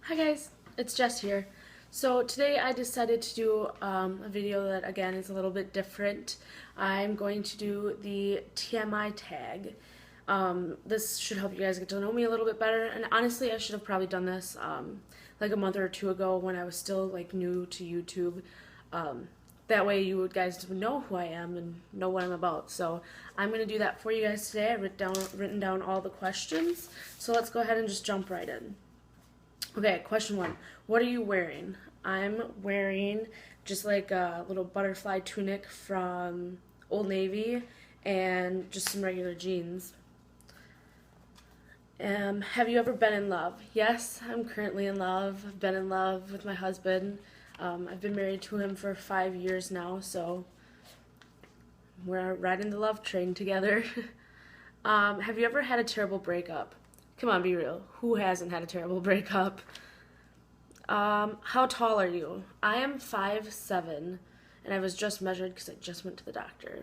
Hi guys, it's Jess here. So today I decided to do a video that again is a little bit different. I'm going to do the T.M.I tag. This should help you guys get to know me a little bit better, and honestly I should have probably done this like a month or two ago when I was still like new to YouTube. That way you guys would know who I am and know what I'm about. So I'm going to do that for you guys today. I've written down all the questions, so let's go ahead and just jump right in. Okay, question one. What are you wearing? I'm wearing just like a little butterfly tunic from Old Navy and just some regular jeans. Have you ever been in love? Yes, I'm currently in love. I've been in love with my husband. I've been married to him for 5 years now, so we're riding the love train together. Have you ever had a terrible breakup? Come on, be real. Who hasn't had a terrible breakup? How tall are you? I am 5'7", and I was just measured because I just went to the doctor.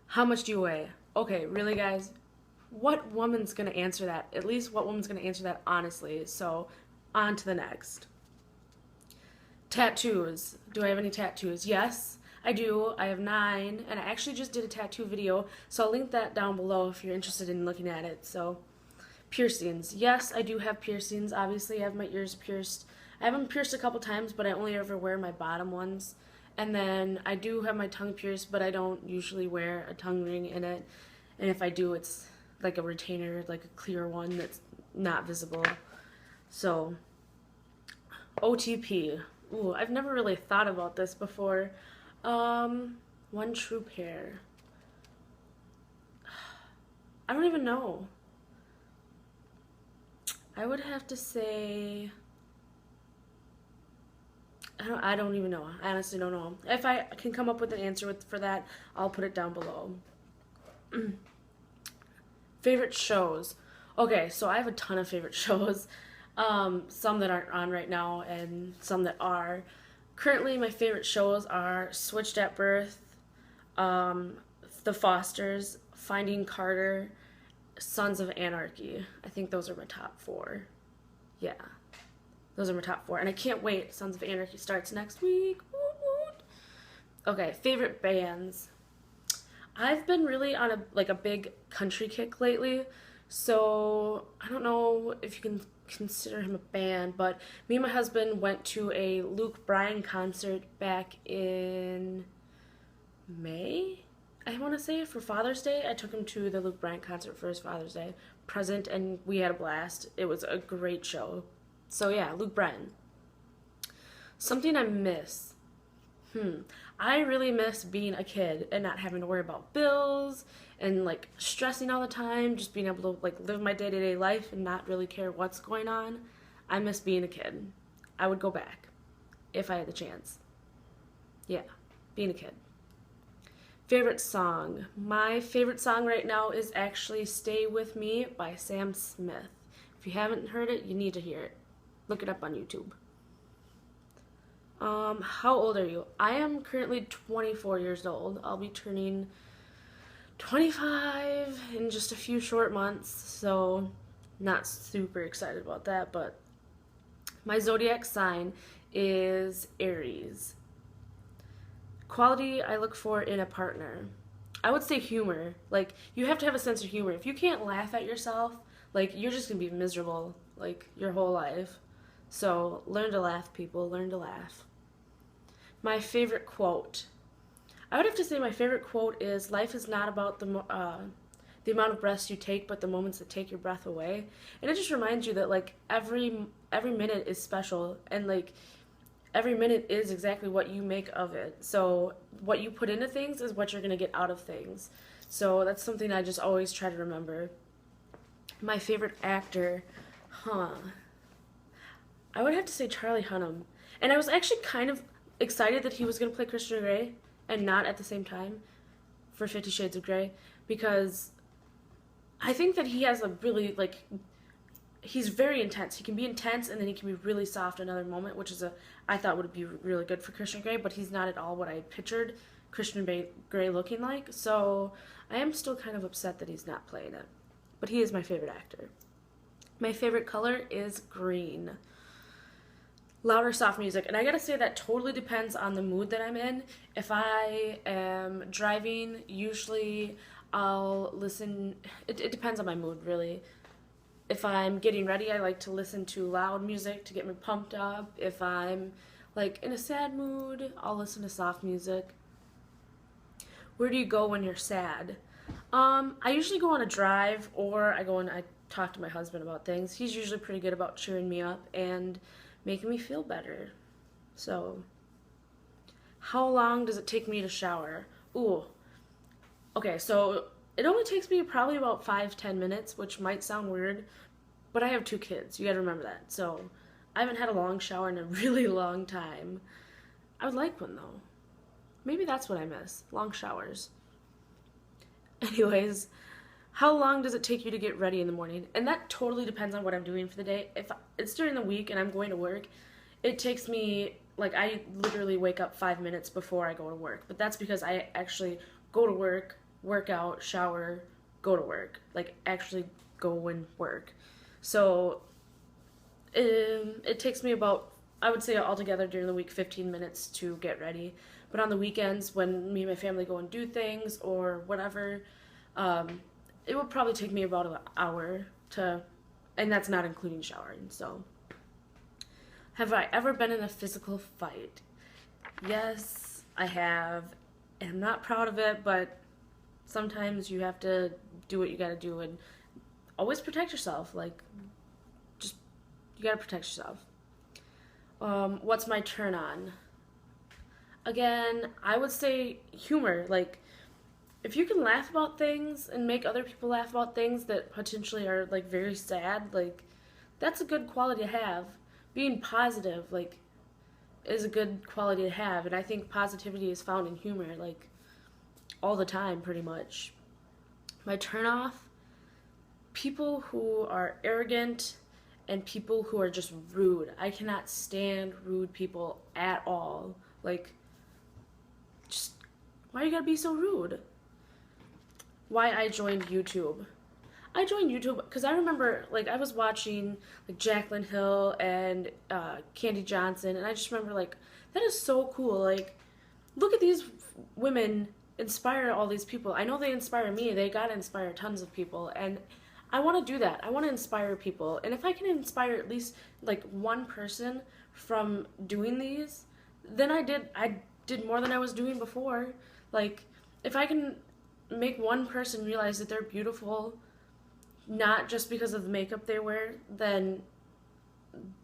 How much do you weigh? Okay, really, guys? What woman's gonna answer that? At least what woman's gonna answer that honestly? So, on to the next. Tattoos. Do I have any tattoos? Yes, I do. I have 9, and I actually just did a tattoo video, so I'll link that down below if you're interested in looking at it. So, piercings. Yes, I do have piercings. Obviously, I have my ears pierced. I have them pierced a couple times, but I only ever wear my bottom ones. And then I do have my tongue pierced, but I don't usually wear a tongue ring in it. And if I do, it's like a retainer, like a clear one that's not visible. So, OTP. Ooh, I've never really thought about this before. One true pair. I don't even know. I would have to say I don't even know. I honestly don't know. If I can come up with an answer for that, I'll put it down below. Favorite shows. Okay, so I have a ton of favorite shows. Some that aren't on right now and some that are. Currently, my favorite shows are Switched at Birth, The Fosters, Finding Carter, Sons of Anarchy. I think those are my top 4. Yeah, those are my top 4. And I can't wait. Sons of Anarchy starts next week. Okay, favorite bands. I've been really on a big country kick lately, so I don't know if you can consider him a band, but me and my husband went to a Luke Bryan concert back in May, I want to say, for Father's Day. I took him to the Luke Bryan concert for his Father's Day present, and we had a blast. It was a great show. So yeah, Luke Bryan. Something I miss. I really miss being a kid and not having to worry about bills and like stressing all the time, just being able to like live my day-to-day life and not really care what's going on. I miss being a kid. I would go back if I had the chance. Yeah, being a kid. Favorite song. My favorite song right now is actually Stay With Me by Sam Smith. If you haven't heard it, you need to hear it. Look it up on YouTube. How old are you? I am currently 24 years old. I'll be turning 25 in just a few short months, so not super excited about that, but my zodiac sign is Aries. Quality I look for in a partner. I would say humor. Like, you have to have a sense of humor. If you can't laugh at yourself, like, you're just gonna be miserable, like, your whole life. So, learn to laugh, people. Learn to laugh. My favorite quote. I would have to say my favorite quote is, life is not about the amount of breaths you take, but the moments that take your breath away. And it just reminds you that, like, every minute is special, and, like, every minute is exactly what you make of it. So what you put into things is what you're going to get out of things. So that's something I just always try to remember. My favorite actor, I would have to say Charlie Hunnam. And I was actually kind of excited that he was going to play Christian Grey and not at the same time for 50 Shades of Grey, because I think that he has a really, like, he's very intense. He can be intense and then he can be really soft another moment, which is I thought would be really good for Christian Grey, but he's not at all what I pictured Christian Grey looking like. So I am still kind of upset that he's not playing it. But he is my favorite actor. My favorite color is green. Loud or soft music. And I gotta say that totally depends on the mood that I'm in. If I am driving, usually I'll listen, it depends on my mood really. If I'm getting ready, I like to listen to loud music to get me pumped up. If I'm like in a sad mood, I'll listen to soft music. Where do you go when you're sad? I usually go on a drive, or I talk to my husband about things. He's usually pretty good about cheering me up and making me feel better. So, how long does it take me to shower? Ooh, okay, so it only takes me probably about 5-10 minutes, which might sound weird, but I have 2 kids. You gotta remember that. So, I haven't had a long shower in a really long time. I would like one though. Maybe that's what I miss, long showers. Anyways, how long does it take you to get ready in the morning? And that totally depends on what I'm doing for the day. If it's during the week and I'm going to work, it takes me, like, I literally wake up 5 minutes before I go to work. But that's because I actually go to work, work out, shower, go to work. Like, actually go and work. So, it takes me about, I would say altogether during the week, 15 minutes to get ready. But on the weekends, when me and my family go and do things or whatever, it would probably take me about an hour to, and that's not including showering. So, have I ever been in a physical fight? Yes, I have, and I'm not proud of it, but sometimes you have to do what you gotta do and always protect yourself. Like, just, you gotta protect yourself. What's my turn on? Again, I would say humor. Like, if you can laugh about things and make other people laugh about things that potentially are like very sad, like that's a good quality to have. Being positive, like, is a good quality to have, and I think positivity is found in humor, like all the time, pretty much. My turn off: people who are arrogant and people who are just rude. I cannot stand rude people at all. Like, just, why you gotta be so rude? Why I joined YouTube. I joined YouTube because I remember, like, I was watching, like, Jaclyn Hill and Candy Johnson, and I just remember, like, that is so cool. Like, look at these women inspire all these people. I know they inspire me. They gotta inspire tons of people, and I want to do that. I want to inspire people, and if I can inspire at least, like, one person from doing these, then I did more than I was doing before. Like, if I can make one person realize that they're beautiful, not just because of the makeup they wear, then,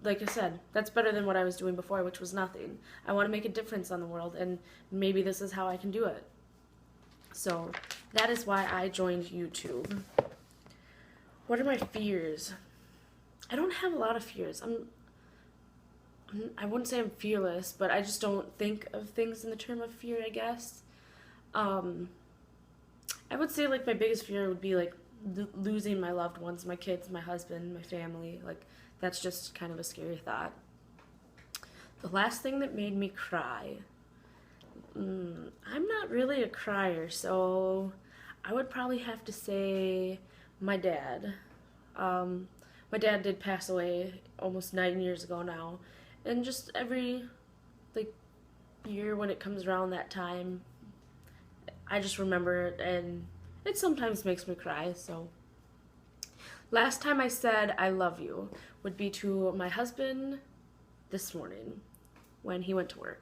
like I said, that's better than what I was doing before, which was nothing. I want to make a difference on the world, and maybe this is how I can do it. So, that is why I joined YouTube. What are my fears? I don't have a lot of fears. I wouldn't say I'm fearless, but I just don't think of things in the term of fear, I guess. I would say, like, my biggest fear would be, like, losing my loved ones, my kids, my husband, my family. Like, that's just kind of a scary thought. The last thing that made me cry. I'm not really a crier, so I would probably have to say my dad. My dad did pass away almost 9 years ago now, and just every, like, year when it comes around that time, I just remember it, and it sometimes makes me cry. So, last time I said I love you would be to my husband this morning when he went to work.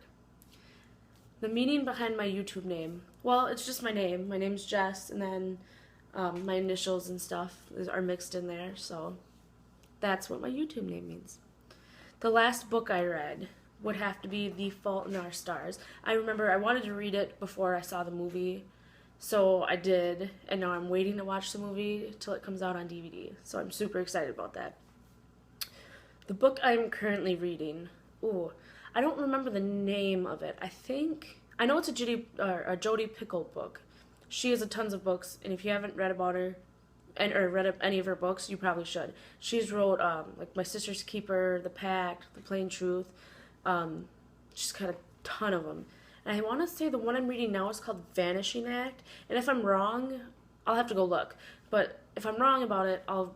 The meaning behind my YouTube name, well, it's just my name. My name's Jess, and then my initials and stuff are mixed in there, so that's what my YouTube name means. The last book I read would have to be The Fault in Our Stars. I remember I wanted to read it before I saw the movie, so I did, and now I'm waiting to watch the movie till it comes out on DVD, so I'm super excited about that. The book I'm currently reading, I don't remember the name of it. I know it's a Jodi Picoult book. She has tons of books, and if you haven't read about her, or read any of her books, you probably should. She's wrote, like, My Sister's Keeper, The Pact, The Plain Truth. She's got a ton of them. And I want to say the one I'm reading now is called Vanishing Act. And if I'm wrong, I'll have to go look. But if I'm wrong about it, I'll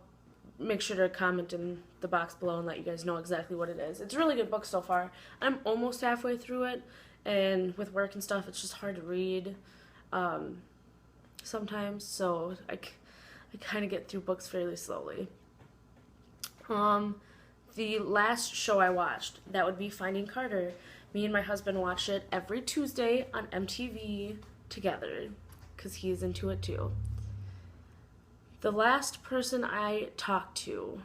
make sure to comment in the box below and let you guys know exactly what it is. It's a really good book so far. I'm almost halfway through it, and with work and stuff, it's just hard to read sometimes, so I kind of get through books fairly slowly. The last show I watched, that would be Finding Carter. Me and my husband watch it every Tuesday on MTV together, because he's into it too. The last person I talked to,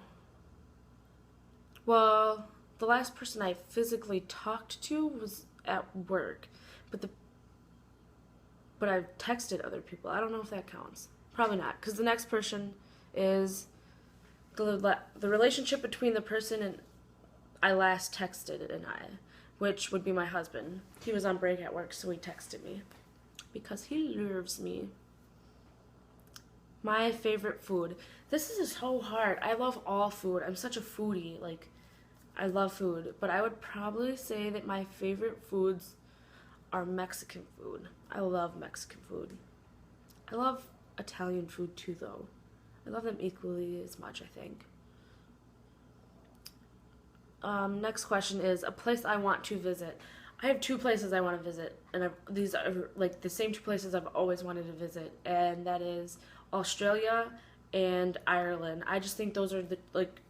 well, the last person I physically talked to was at work, but I've texted other people. I don't know if that counts. Probably not, because the next person is the relationship between the person and I last texted and which would be my husband. He was on break at work, so he texted me because he loves me. My favorite food. This is so hard. I love all food. I'm such a foodie. Like, I love food, but I would probably say that my favorite foods are Mexican food. I love Mexican food. I love Italian food too, though. I love them equally as much, I think. Next question is a place I want to visit. I have 2 places I want to visit, and these are like the same 2 places I've always wanted to visit, and that is Australia and Ireland. I just think those are the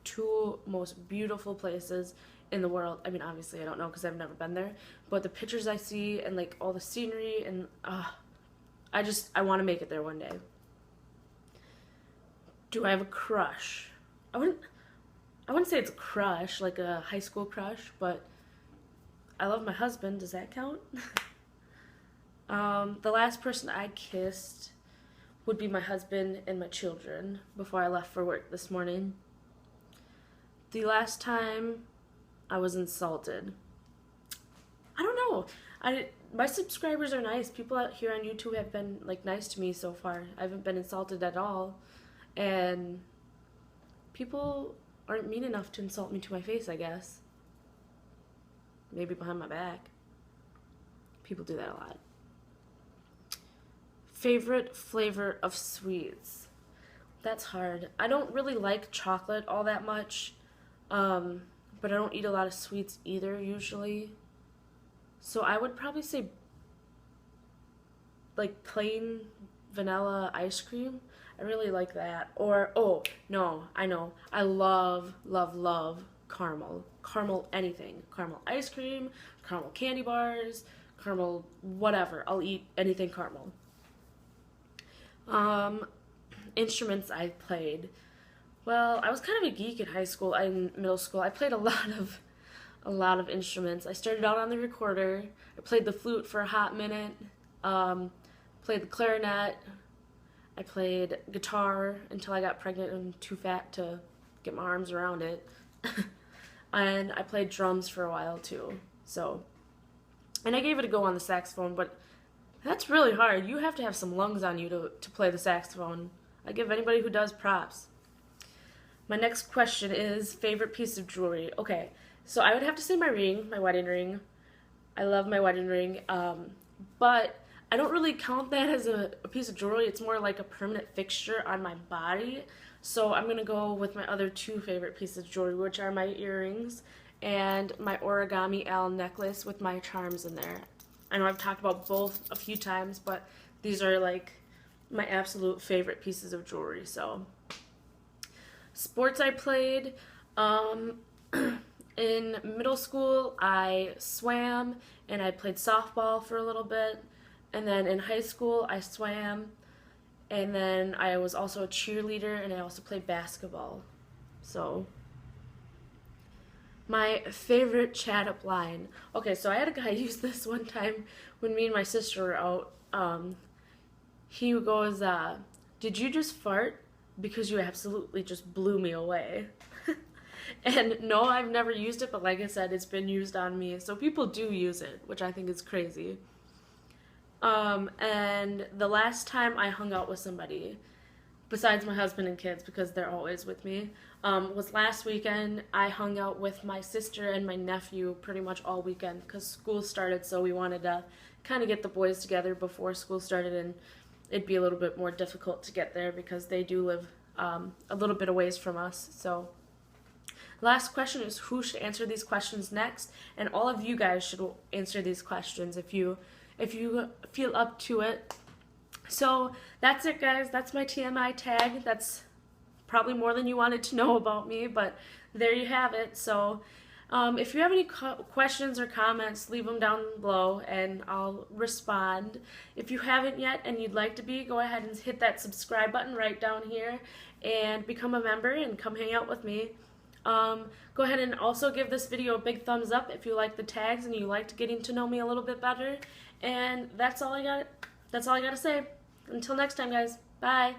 2 most beautiful places in the world. I mean, obviously I don't know because I've never been there, but the pictures I see and like all the scenery and I want to make it there one day. Do I have a crush? I wouldn't say it's a crush, like a high school crush, but I love my husband. Does that count? The last person I kissed would be my husband and my children before I left for work this morning. The last time I was insulted. I don't know. My subscribers are nice. People out here on YouTube have been nice to me so far. I haven't been insulted at all. And people aren't mean enough to insult me to my face, I guess. Maybe behind my back. People do that a lot. Favorite flavor of sweets. That's hard. I don't really like chocolate all that much, but I don't eat a lot of sweets either usually. So I would probably say plain vanilla ice cream. I really like that. Or, oh, no, I know. I love, love, love caramel. Caramel anything. Caramel ice cream, caramel candy bars, caramel whatever. I'll eat anything caramel. Instruments I played. Well, I was kind of a geek in high school and middle school. I played a lot of instruments. I started out on the recorder. I played the flute for a hot minute. Played the clarinet. I played guitar until I got pregnant and too fat to get my arms around it. And I played drums for a while too. And I gave it a go on the saxophone, but that's really hard. You have to have some lungs on you to play the saxophone. I give anybody who does props. My next question is favorite piece of jewelry. Okay, so I would have to say my ring, my wedding ring. I love my wedding ring, but I don't really count that as a piece of jewelry. It's more like a permanent fixture on my body. So I'm going to go with my other 2 favorite pieces of jewelry, which are my earrings and my origami owl necklace with my charms in there. I know I've talked about both a few times, but these are my absolute favorite pieces of jewelry. So sports I played. In middle school, I swam and I played softball for a little bit. And then in high school, I swam. And then I was also a cheerleader and I also played basketball. So my favorite chat up line. Okay, so I had a guy use this one time when me and my sister were out. He goes, did you just fart? Because you absolutely just blew me away. And no, I've never used it, but like I said, it's been used on me. So people do use it, which I think is crazy. And the last time I hung out with somebody, besides my husband and kids, because they're always with me, was last weekend. I hung out with my sister and my nephew pretty much all weekend because school started, so we wanted to kind of get the boys together before school started, and it'd be a little bit more difficult to get there because they do live a little bit away from us. So last question is who should answer these questions next, and all of you guys should answer these questions if you feel up to it. So that's it, guys. That's my TMI tag. That's probably more than you wanted to know about me, but there you have it. So if you have any questions or comments, leave them down below and I'll respond. If you haven't yet and you'd like to be, go ahead and hit that subscribe button right down here and become a member and come hang out with me. Go ahead and also give this video a big thumbs up if you like the tags and you liked getting to know me a little bit better. And that's all I got to say. Until next time, guys. Bye.